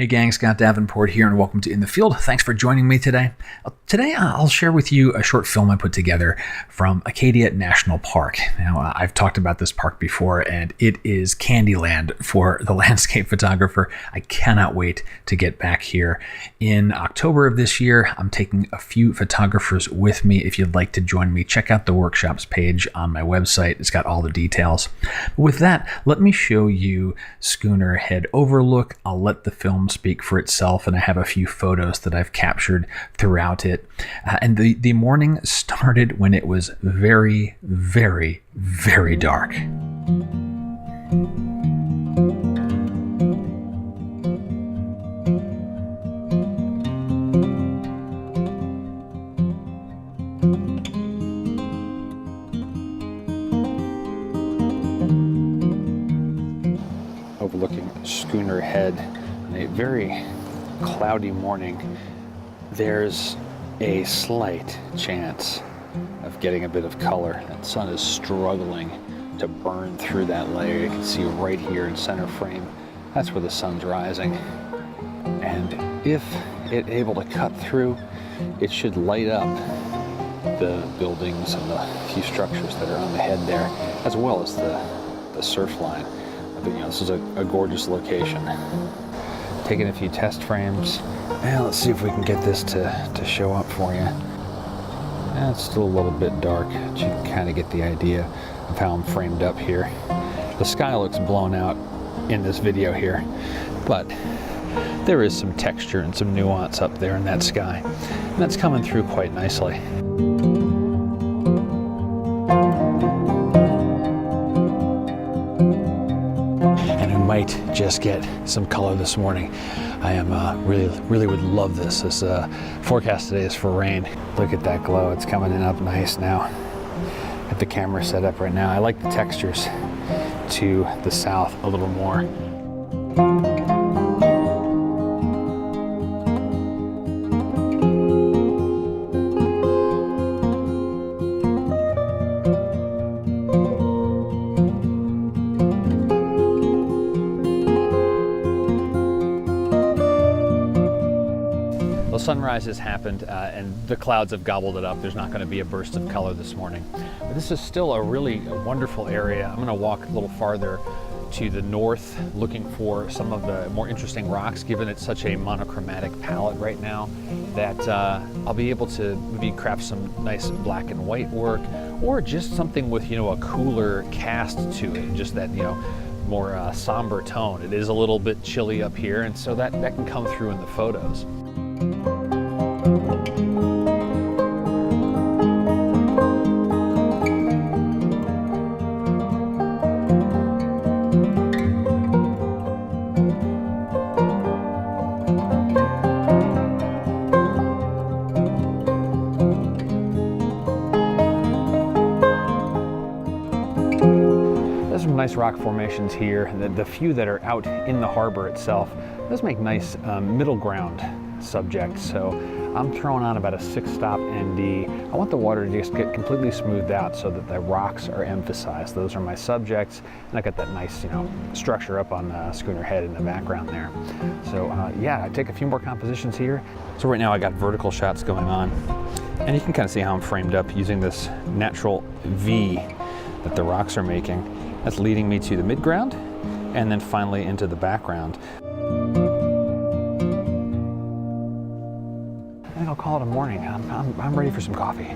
Hey gang, Scott Davenport here and welcome to In the Field. Thanks for joining me today. Today I'll share with you a short film I put together from Acadia National Park. Now, I've talked about this park before and it is Candyland for the landscape photographer. I cannot wait to get back here. In October of this year, I'm taking a few photographers with me. If you'd like to join me, check out the workshops page on my website. It's got all the details. With that, let me show you Schooner Head overlook. I'll let the film speak for itself, and I have a few photos that I've captured throughout it. And the morning started when it was very, very, very dark. Overlooking Schooner Head on a very cloudy morning, there's a slight chance of getting a bit of color. That sun is struggling to burn through that layer. You can see right here in center frame, that's where the sun's rising. And if it's able to cut through, it should light up the buildings and the few structures that are on the head there, as well as the surf line. But this is a gorgeous location. Taking a few test frames. And let's see if we can get this to show up for you. It's still a little bit dark, but you can kind of get the idea of how I'm framed up here. The sky looks blown out in this video here, but there is some texture and some nuance up there in that sky. And that's coming through quite nicely. Might just get some color this morning. I am really would love this. This forecast today is for rain. Look at that glow. It's coming in up nice now. Got the camera set up right now. I like the textures to the south a little more. Sunrise has happened and the clouds have gobbled it up. There's not going to be a burst of color this morning. But this is still a really wonderful area. I'm going to walk a little farther to the north looking for some of the more interesting rocks, given it's such a monochromatic palette right now, that I'll be able to maybe craft some nice black and white work, or just something with a cooler cast to it, just that more somber tone. It is a little bit chilly up here, and so that can come through in the photos. There's some nice rock formations here. The few that are out in the harbor itself does make nice middle ground subjects. So I'm throwing on about a 6-stop ND. I want the water to just get completely smoothed out so that the rocks are emphasized. Those are my subjects, and I got that nice structure up on Schooner Head in the background there. So yeah, I take a few more compositions here. So right now I got vertical shots going on, and you can kind of see how I'm framed up using this natural V that the rocks are making. That's leading me to the midground and then finally into the background. I think I'll call it a morning. I'm ready for some coffee.